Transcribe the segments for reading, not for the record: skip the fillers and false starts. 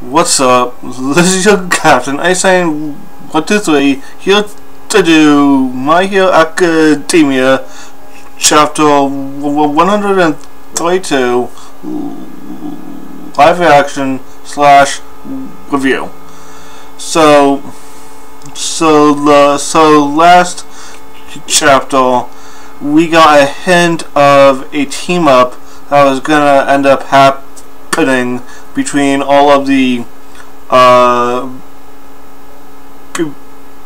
What's up? This is your captain. I saying 1, 2, 3 here to do My Hero Academia chapter 132 live action / review. So last chapter we got a hint of a team up that was gonna end up happening between all of the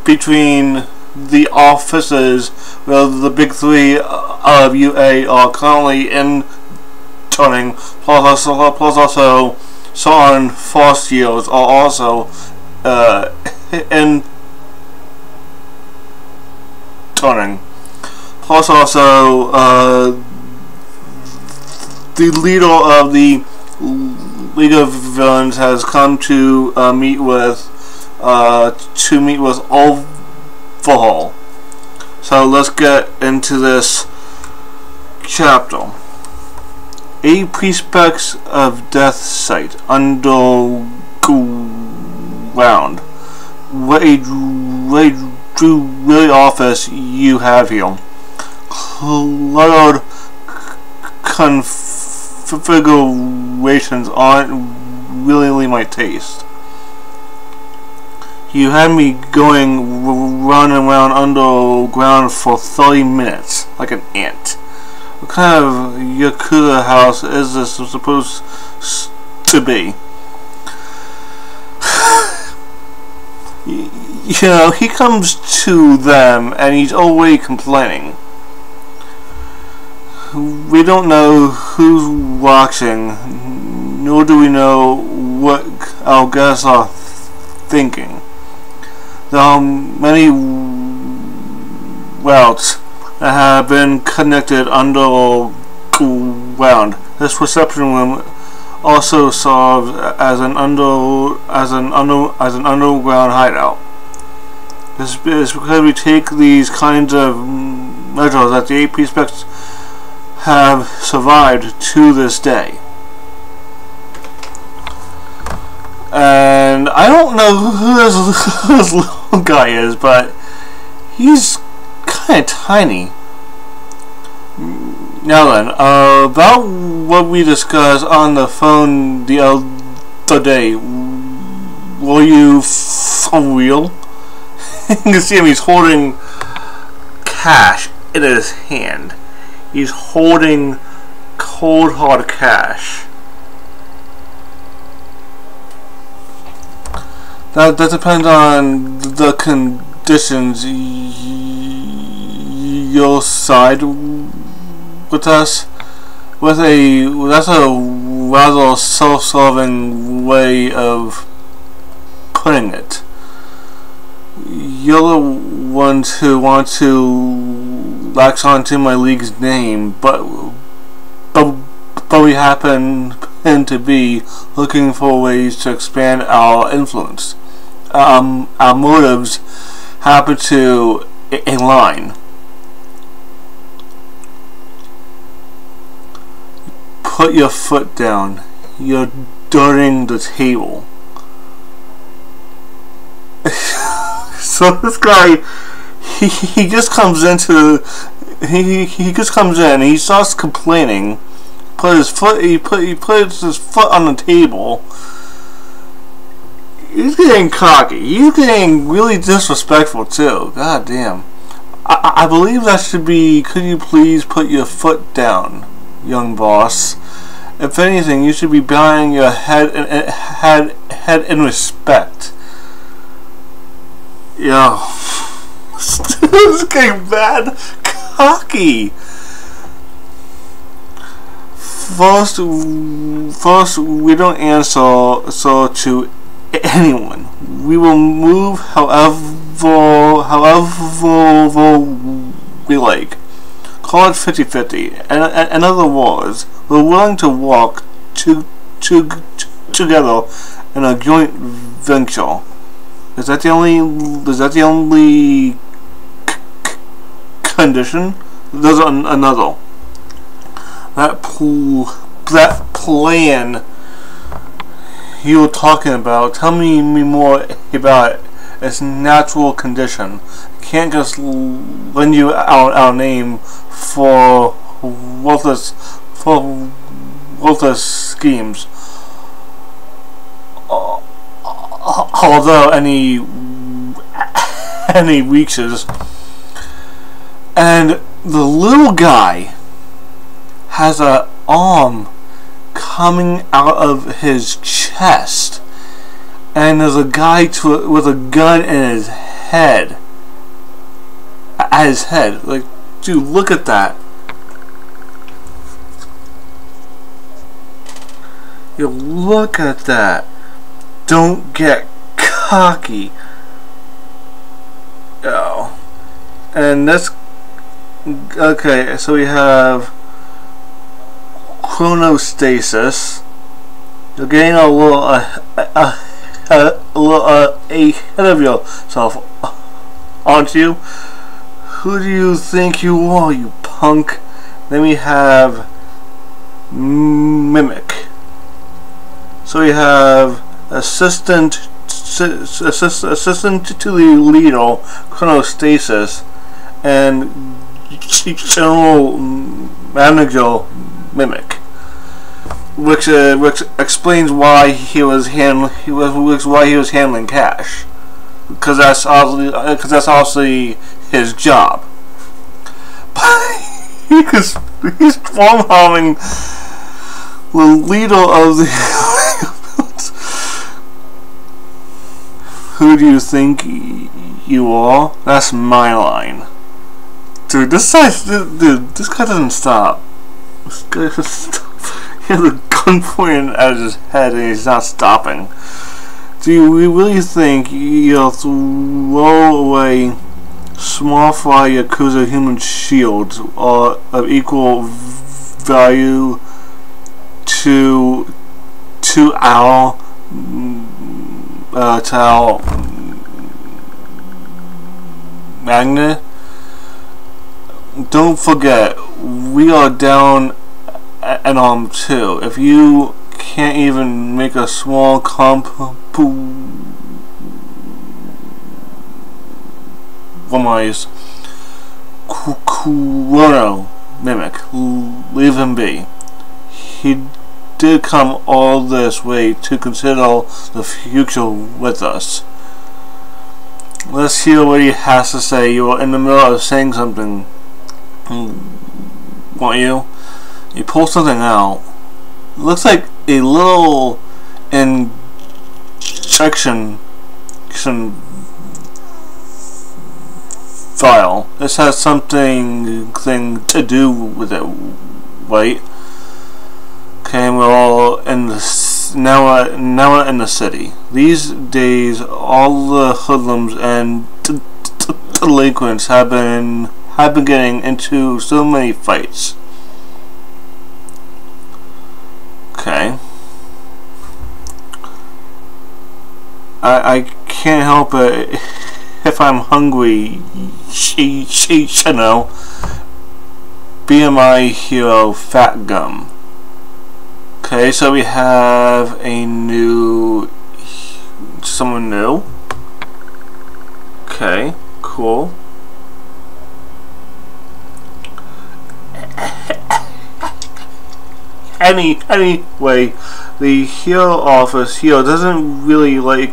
between the offices where the big three of UA are currently interning, plus also certain first years are also interning. Plus also the leader of the League of Villains has come to meet with Overhaul. So let's get into this chapter. 8 Prospects of Death Site underground. What a really office you have here. Cluttered configurations aren't really my taste. You had me going round and round underground for 30 minutes, like an ant. What kind of Yakuza house is this supposed to be? You know, he comes to them and he's already complaining. We don't know who's watching, nor do we know what our guests are thinking. There are many routes that have been connected underground. This reception room also serves as an underground hideout. This is because we take these kinds of measures that the 8 Prospects have survived to this day. And I don't know who this little guy is, but he's kind of tiny. Now then, about what we discussed on the phone the other day. Were you for real? You can see him, he's holding cash in his hand. He's holding cold hard cash. That depends on the conditions. You'll side with us that's a rather self-serving way of putting it. You're the ones who want to latch onto my league's name, but we happen to be looking for ways to expand our influence. Our motives happen to align. Put your foot down. You're dirtying the table. So this guy, he just comes into, he just comes in and he starts complaining. He puts his foot on the table. He's getting cocky. He's getting really disrespectful too. God damn. I believe that should be, could you please put your foot down, young boss? If anything, you should be bowing your head in respect. Yo. This is getting bad cocky. First, we don't answer to anyone. We will move however we like. Call it 50-50. In other words, we're willing to work together in a joint venture. Is that the only condition? There's another. That plan you were talking about. Tell me more about its natural condition. Can't just lend you our name for worthless schemes. Although any reaches, and the little guy has an arm coming out of his chest, and there's a guy with a gun in his head. At his head, like, dude, look at that. You look at that. Don't get cocky. Oh, and that's okay. So we have chronostasis. You're getting a little ahead of yourself, aren't you? Who do you think you are, you punk? Then we have mimic. So we have assistant to the leader, chronostasis, and general manager mimic, which explains why he was handling cash, because that's obviously his job. Because he's form harming the leader of the. Who do you think you are? That's my line. Dude, this guy doesn't stop. This guy doesn't stop. He has a gun pointed at his head and he's not stopping. Do we really think you'll throw away small fry Yakuza human shields are of equal value to our magnet? Don't forget, we are down an arm too. If you can't even make a small compromise, Kurono mimic, leave him be. He did come all this way to consider the future with us. Let's hear what he has to say. You are in the middle of saying something, weren't you? You pull something out. It looks like a little injection file. This has something to do with it, right? Okay, we're all in the now we're in the city. These days, all the hoodlums and delinquents have been getting into so many fights. Okay. I can't help it if I'm hungry. You know. BMI hero fat gum. Okay, so we have someone new. Okay, cool. Anyway, the hero office here doesn't really like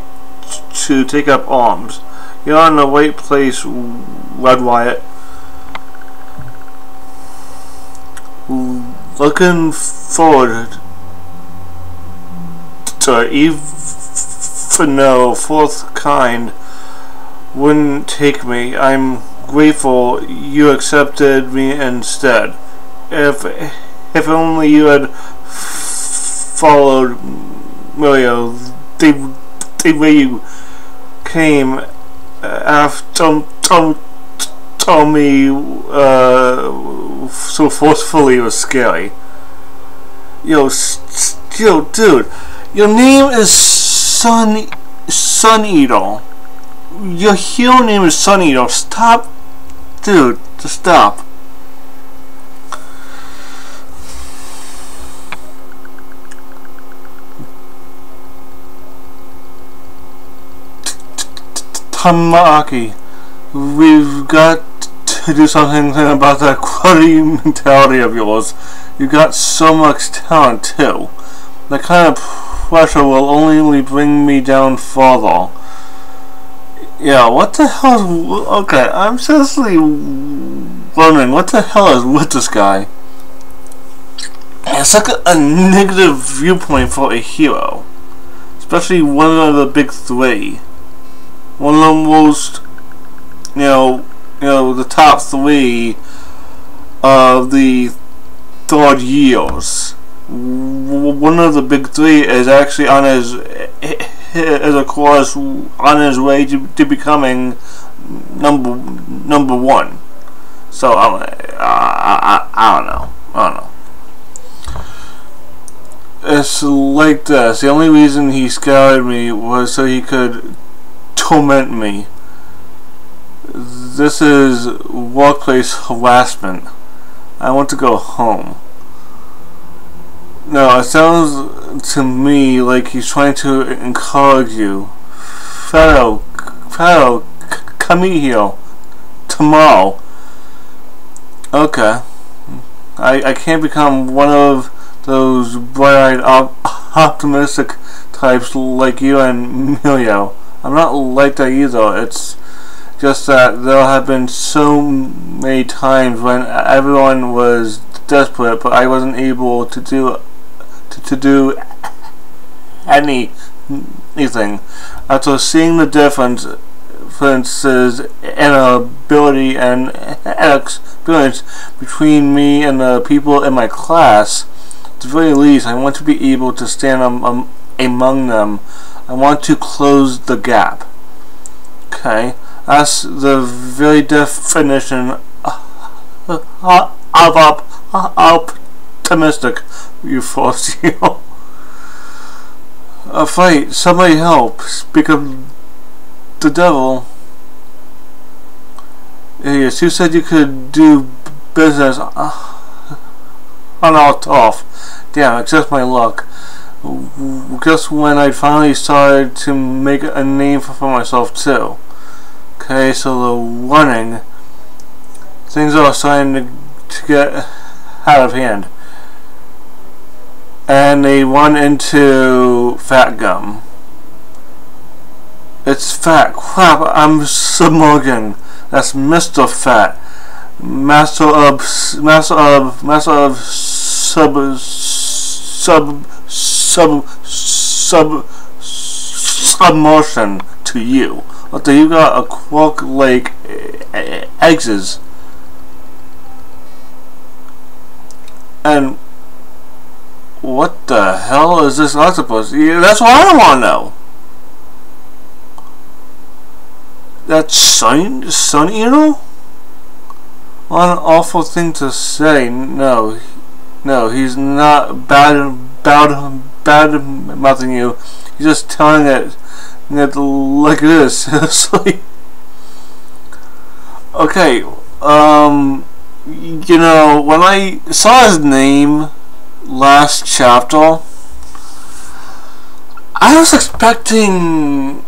to take up arms. You're in the right place, Red Wyatt. Looking forward to even though fourth kind wouldn't take me. I'm grateful you accepted me instead. If only you had followed Mario the way you came after told me so forcefully was scary. Yo, dude, your name is Sun Eater. Your hero name is Sun Eater. Stop, dude. Just stop. Tamaki, we've got to do something about that quality mentality of yours. You've got so much talent too. That kind of pressure will only bring me down further. Yeah, what the hell is... Okay, I'm seriously wondering, what the hell is with this guy? It's like a negative viewpoint for a hero. Especially one of the big three. One of the most, the top three of the third years. One of the big three is actually on his, of course, on his way to becoming number one. So I don't know. It's like this. The only reason he scouted me was so he could torment me. This is workplace harassment. I want to go home. No, it sounds to me like he's trying to encourage you. Fado, come here tomorrow. Okay. I can't become one of those bright-eyed, optimistic types like you and Emilio. I'm not like that either. It's just that there have been so many times when everyone was desperate, but I wasn't able to do anything. After seeing the differences in ability and experience between me and the people in my class, at the very least, I want to be able to stand among them. I want to close the gap. Okay, that's the very definition of optimistic, you force you. A fight, somebody help, speak of the devil. Yes, you said you could do business on our turf. Damn, it's just my luck. Just when I finally started to make a name for myself too. Okay, so the running, things are starting to get out of hand. And they run into Fat Gum. It's Fat. Crap, I'm submerging. That's Mr. Fat. Master of submersion to you. Although you got a Quirk like eggs. And what the hell is this octopus? Yeah, that's what I want to know. That Sun Eater? What an awful thing to say. No, he's not bad mouthing you. He's just telling it like it is. Seriously. Okay. When I saw his name last chapter, I was expecting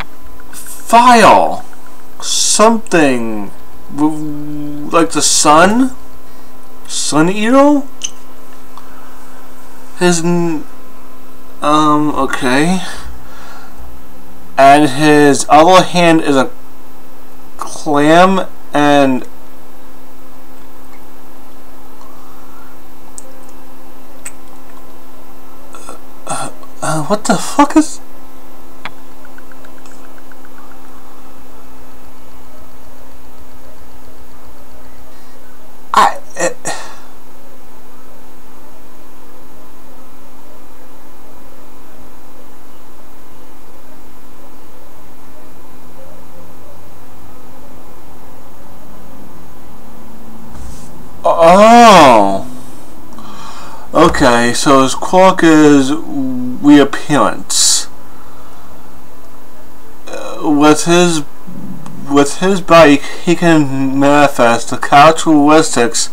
fire, something like the Sun Eater. His okay, and his other hand is a clam and what the fuck is... Oh! Okay, so his quirk is reappearance. With his bike, he can manifest the characteristics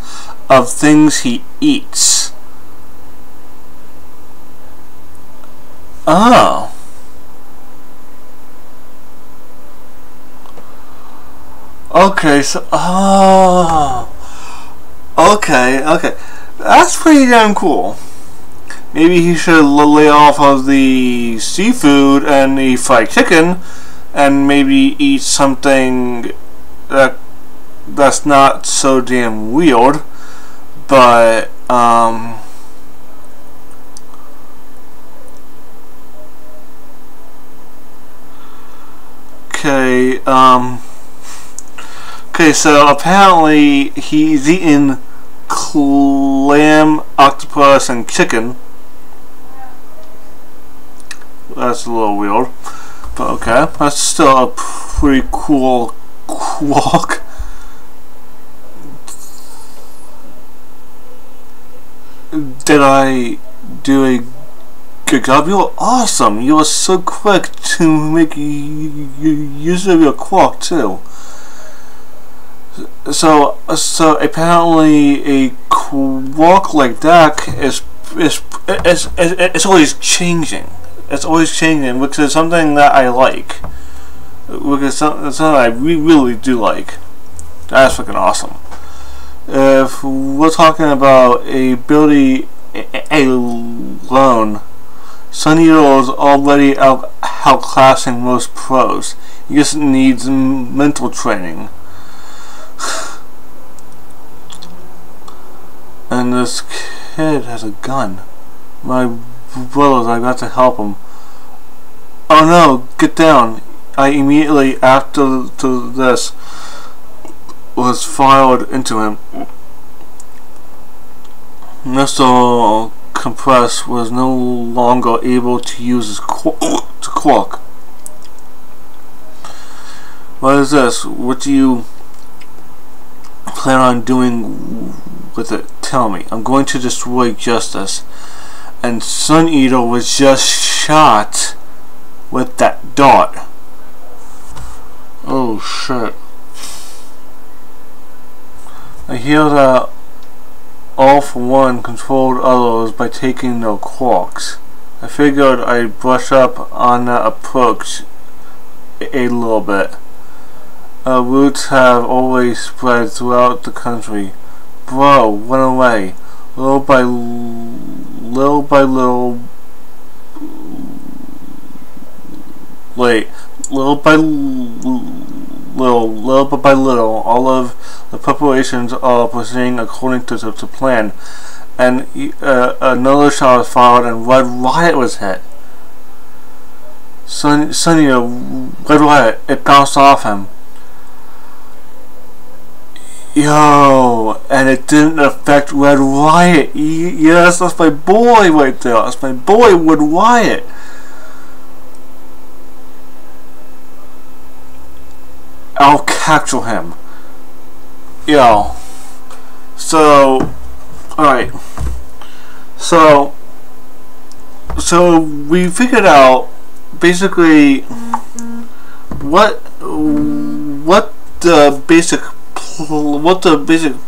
of things he eats. Oh. Okay, so okay, that's pretty damn cool. Maybe he should lay off of the seafood and the fried chicken, and maybe eat something that's not so damn weird. But okay, okay, so apparently he's eating clam, octopus, and chicken. That's a little weird, but okay, that's still a pretty cool Quirk. Did I do a good job? You were awesome. You were so quick to make use of your Quirk too. So apparently a Quirk like that is always changing. It's always changing, which is something that I like. Which is something I really do like. That's freaking awesome. If we're talking about ability alone, Sun Eater is already outclassing most pros. He just needs mental training. And this kid has a gun. My brothers, I got to help him. Oh no, get down. I immediately after this was fired into him. Mr. Compress was no longer able to use his Quirk. What is this? What do you plan on doing with it? Tell me. I'm going to destroy justice. And Sun Eater was just shot with that dart. Oh shit. I hear that All for One controlled others by taking their Quirks. I figured I'd brush up on that approach a little bit. Roots have always spread throughout the country. Bro, run away. Little by little, all of the preparations are proceeding according to plan, and another shot was fired and Red Riot was hit. Sunny, Red Riot, it bounced off him. Yo, and it didn't affect Red Riot. Yes, that's my boy right there. That's my boy, Red Riot. I'll capture him. Yo. So, alright. So we figured out basically what the basic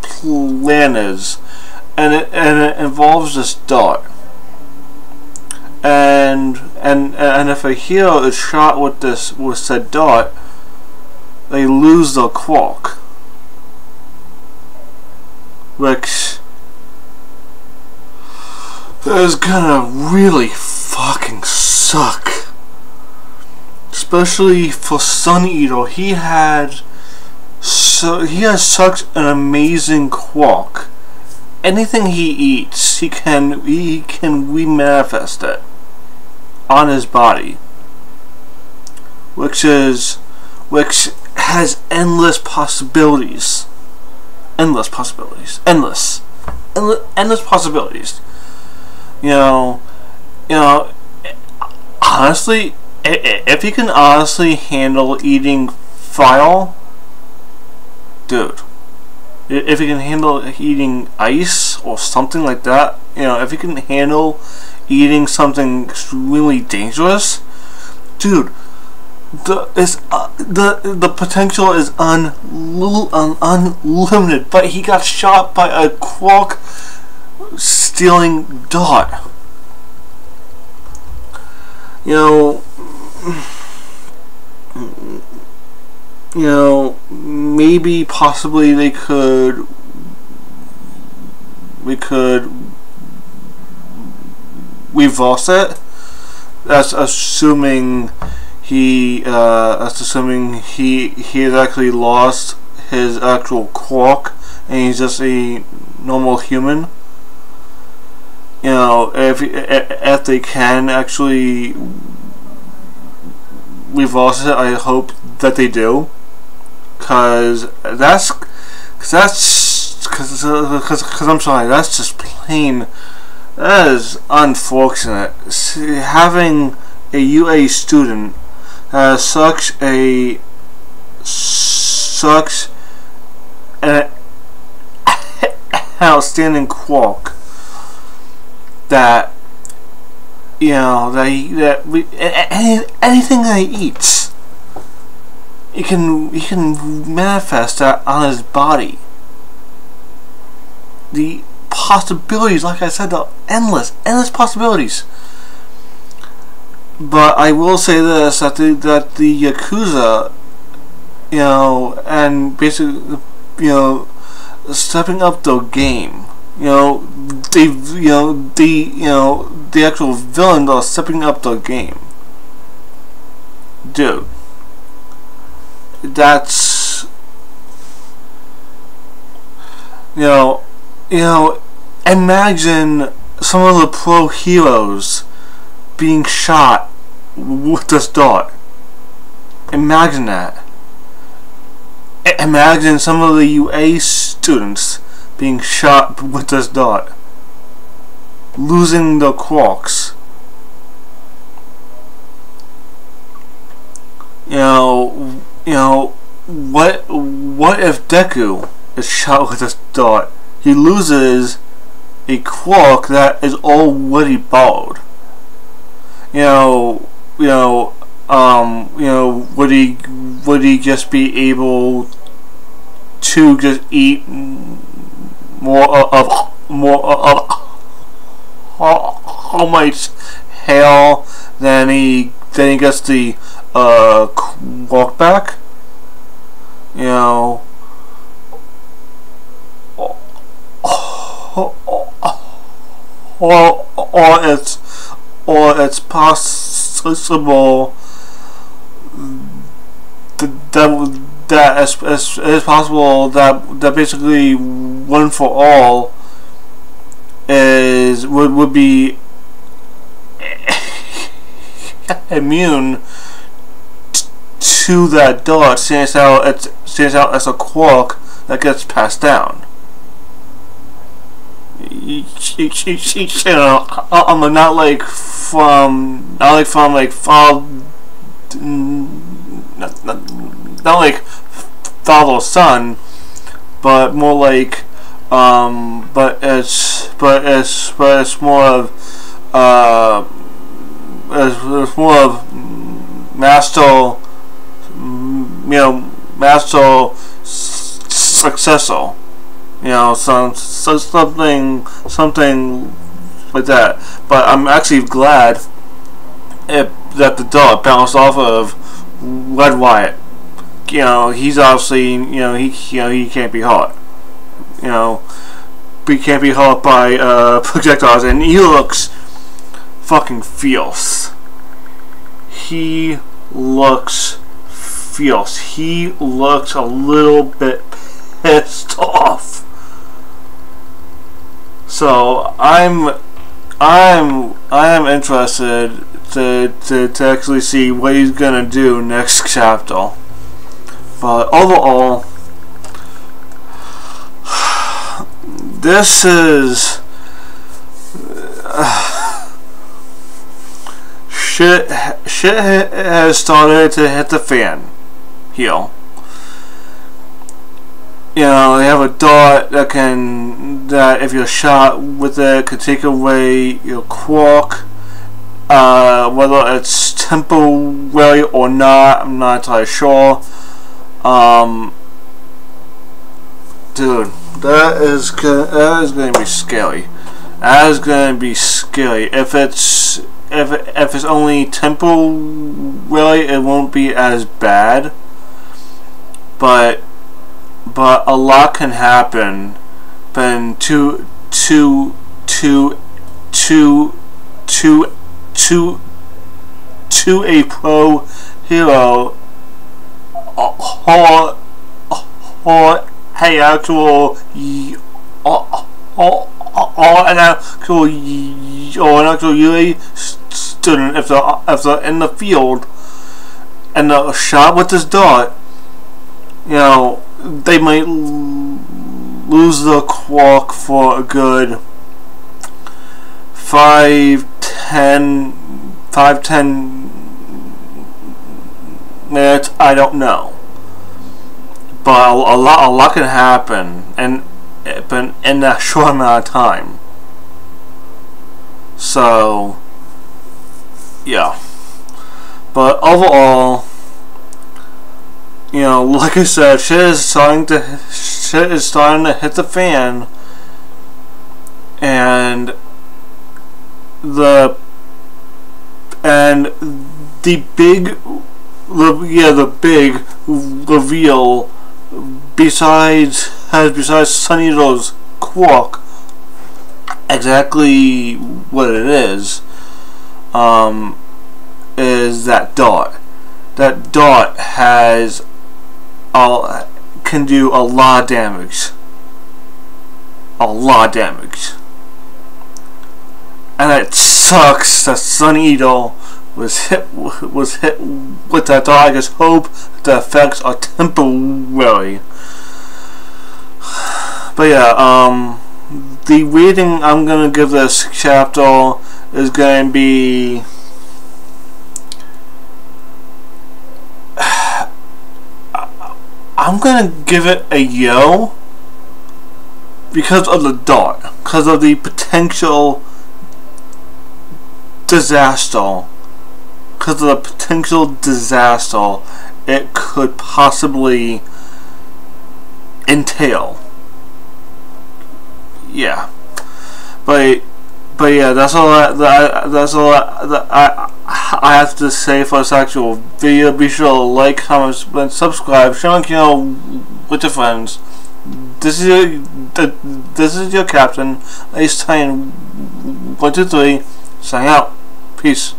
plan is, and it involves this dart. And if a hero is shot with said dart, they lose their Quirk, which is gonna really fucking suck. Especially for Sun Eater, he has such an amazing Quirk. Anything he eats, he can remanifest it on his body, which has endless possibilities. Endless possibilities. You know, honestly, if you can honestly handle eating fire, dude. If you can handle eating ice or something like that, if you can handle eating something extremely dangerous, dude, the potential is unlimited. But he got shot by a Quirk stealing dart. you know, maybe possibly we could reverse it. That's assuming he has actually lost his actual Quirk and he's just a normal human. You know, if they can actually reverse it, I hope that they do, cause I'm sorry, that's just plain. That is unfortunate. Having a UA student has such an outstanding Quirk that, you know, anything that he eats, he can manifest that on his body. The possibilities, like I said, are endless possibilities. But I will say this, that the Yakuza, you know, and basically, you know, stepping up their game. You know, the actual villains are stepping up their game. Dude, that's, you know, imagine some of the pro heroes being shot with this dart. Imagine that. Imagine some of the UA students being shot with this dart, losing their Quirks. You know, what if Deku is shot with this dart? He loses a Quirk that is already borrowed. Would he just be able to just eat more of All Might's hair than he gets the Quirk back? You know, or it's possible that it's possible that basically One for All would be immune to that dart, seeing as how as a Quirk that gets passed down. You know, not like from father son, but more like but it's more of it's more of master, master successor. You know, something like that. But I'm actually glad that the dog bounced off of Red Wyatt. You know, he's obviously, he can't be hurt. You know, he can't be hurt by projectiles, and he looks fucking fierce. He looks fierce. He looks a little bit pissed off. So I am interested to actually see what he's gonna do next chapter. But overall, this is shit has started to hit the fan here. You know, they have a dart that if you're shot with it, could take away your Quirk. Whether it's temporary or not, I'm not entirely sure. Dude, that is going to be scary. That is going to be scary. If it's only temporary, it won't be as bad. but a lot can happen. But to a pro hero or an actual UA student, if they're in the field and they're shot with this dart, you know, they might lose the Quirk for a good 5-10 minutes. I don't know, but a lot can happen, and in that short amount of time. So yeah, but overall, you know, like I said, shit is starting to hit the fan, and the big reveal besides Sunny's Quirk, exactly what it is that dart. That dart can do a lot of damage. And it sucks that Sunny Eagle was hit with that dart. I just hope the effects are temporary. But yeah, the rating I'm gonna give this chapter is gonna be I'm gonna give it a yo because of the dart, because of the potential disaster, it could possibly entail. Yeah, but yeah, that's all that I have to say for this actual video. Be sure to like, comment, and subscribe. Share my channel with your friends. This is your captain, Ace Titan 123, signing out. Peace.